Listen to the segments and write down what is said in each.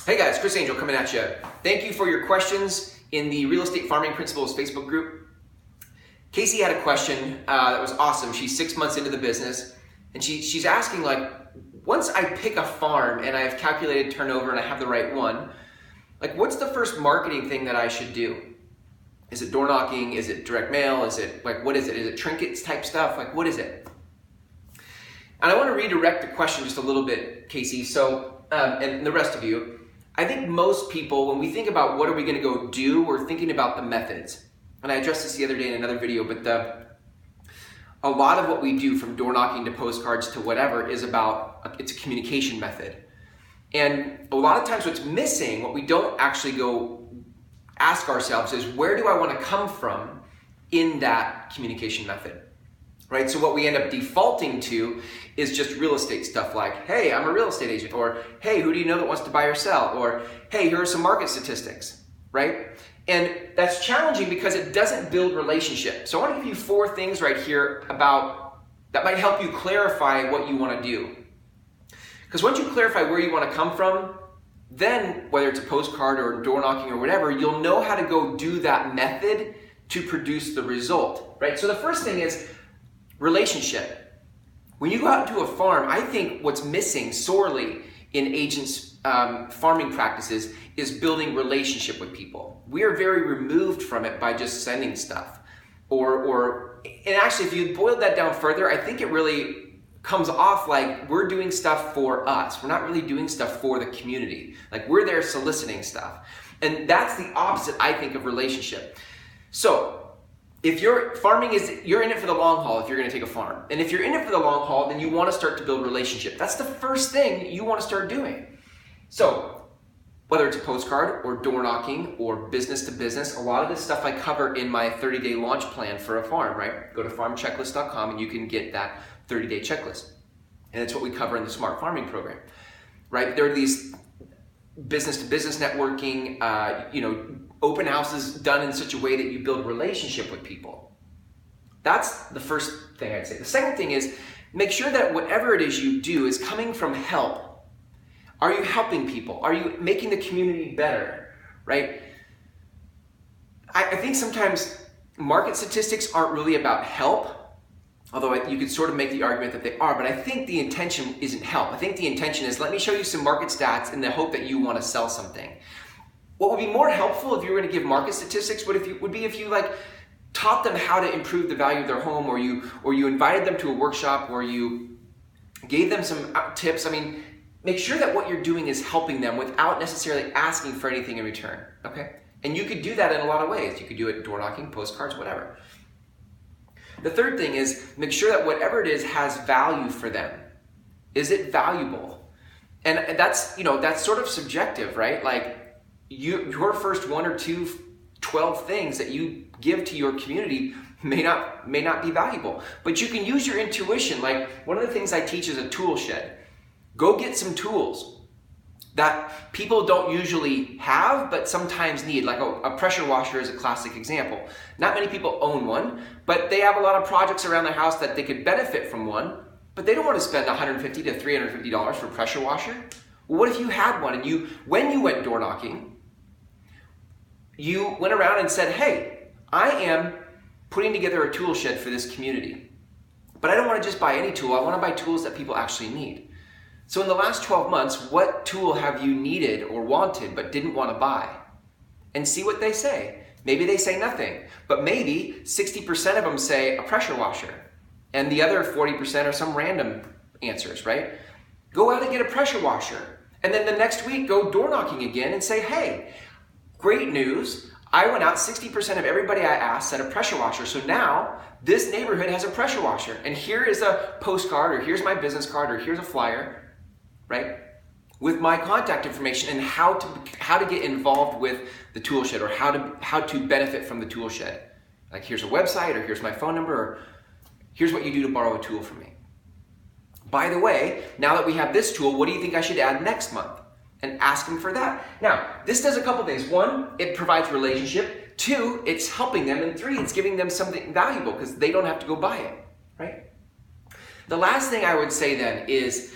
Hey guys, Chris Angel coming at you. Thank you for your questions in the Real Estate Farming Principles Facebook group. Casey had a question that was awesome. She's 6 months into the business, and she's asking, like, once I pick a farm and I've calculated turnover and I have the right one, like, what's the first marketing thing that I should do? Is it door knocking? Is it direct mail? Is it, like, what is it? Is it trinkets type stuff? Like, what is it? And I want to redirect the question just a little bit, Casey, so, and the rest of you. I think most people, when we think about what are we going to go do, we're thinking about the methods. And I addressed this the other day in another video, but a lot of what we do, from door knocking to postcards to whatever, is about, it's a communication method. And a lot of times what's missing, what we don't actually go ask ourselves is, where do I want to come from in that communication method? Right? So what we end up defaulting to is just real estate stuff like, hey, I'm a real estate agent, or hey, who do you know that wants to buy or sell, or hey, here are some market statistics, right? And that's challenging because it doesn't build relationship. So I want to give you 4 things right here about that might help you clarify what you want to do. Because once you clarify where you want to come from, then whether it's a postcard or door knocking or whatever, you'll know how to go do that method to produce the result, right? So the first thing is relationship. When you go out into a farm, I think what's missing sorely in agents' farming practices is building relationship with people. We are very removed from it by just sending stuff. And actually, if you boil that down further, I think it really comes off like we're doing stuff for us. We're not really doing stuff for the community. Like, we're there soliciting stuff. And that's the opposite, I think, of relationship. So, if you're you're in it for the long haul if you're going to take a farm. And if you're in it for the long haul, then you want to start to build relationship. That's the first thing you want to start doing. So, whether it's a postcard or door knocking or business to business, a lot of this stuff I cover in my 30-day launch plan for a farm, right? Go to farmchecklist.com and you can get that 30-day checklist. And it's what we cover in the Smart Farming program, right? There are these business to business networking, open houses done in such a way that you build relationship with people. That's the first thing I'd say. The second thing is, make sure that whatever it is you do is coming from help. Are you helping people? Are you making the community better, right? I think sometimes market statistics aren't really about help, although you could sort of make the argument that they are, but I think the intention isn't help. I think the intention is, let me show you some market stats in the hope that you want to sell something. What would be more helpful if you were going to give market statistics would be if you taught them how to improve the value of their home, or you invited them to a workshop, or you gave them some tips. I mean, make sure that what you're doing is helping them without necessarily asking for anything in return, okay? And you could do that in a lot of ways. You could do it door knocking, postcards, whatever. The third thing is, make sure that whatever it is has value for them. Is it valuable? And that's sort of subjective, right? Like, your first 1 or 2, 12 things that you give to your community may not be valuable, but you can use your intuition. Like, one of the things I teach is a tool shed. Go get some tools that people don't usually have, but sometimes need. Like a pressure washer is a classic example. Not many people own one, but they have a lot of projects around their house that they could benefit from one, but they don't want to spend $150 to $350 for a pressure washer. Well, what if you had one and when you went door knocking, you went around and said, hey, I am putting together a tool shed for this community, but I don't want to just buy any tool. I want to buy tools that people actually need. So in the last 12 months, what tool have you needed or wanted but didn't want to buy? And see what they say. Maybe they say nothing, but maybe 60% of them say a pressure washer, and the other 40% are some random answers, right? Go out and get a pressure washer, and then the next week go door knocking again and say, hey, great news, I went out, 60% of everybody I asked said a pressure washer, so now this neighborhood has a pressure washer, and here is a postcard, or here's my business card, or here's a flyer, right? With my contact information and how to get involved with the tool shed, or how to benefit from the tool shed. Like, here's a website, or here's my phone number, or here's what you do to borrow a tool from me. By the way, now that we have this tool, what do you think I should add next month? And ask them for that. Now, this does a couple things. 1, it provides relationship. 2, it's helping them. And 3, it's giving them something valuable because they don't have to go buy it, right? The last thing I would say then is,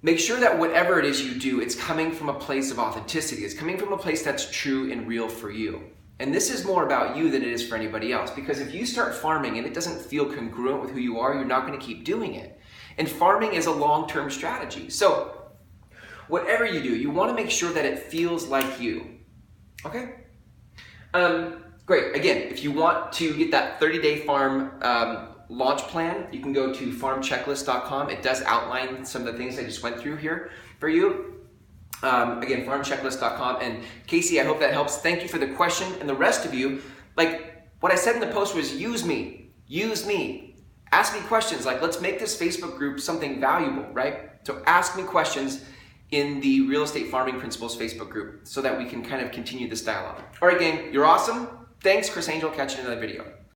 make sure that whatever it is you do, it's coming from a place of authenticity. It's coming from a place that's true and real for you. And this is more about you than it is for anybody else, because if you start farming and it doesn't feel congruent with who you are, you're not going to keep doing it. And farming is a long-term strategy. So whatever you do, you want to make sure that it feels like you. Okay? Great. Again, if you want to get that 30-day farm launch plan, you can go to farmchecklist.com. It does outline some of the things I just went through here for you. Again, farmchecklist.com. And Casey, I hope that helps. Thank you for the question. And the rest of you, like what I said in the post was use me. Use me. Ask me questions. Like, let's make this Facebook group something valuable, right? So ask me questions in the Real Estate Farming Principles Facebook group so that we can kind of continue this dialogue. All right, gang, you're awesome. Thanks, Chris Angel. Catch you in another video.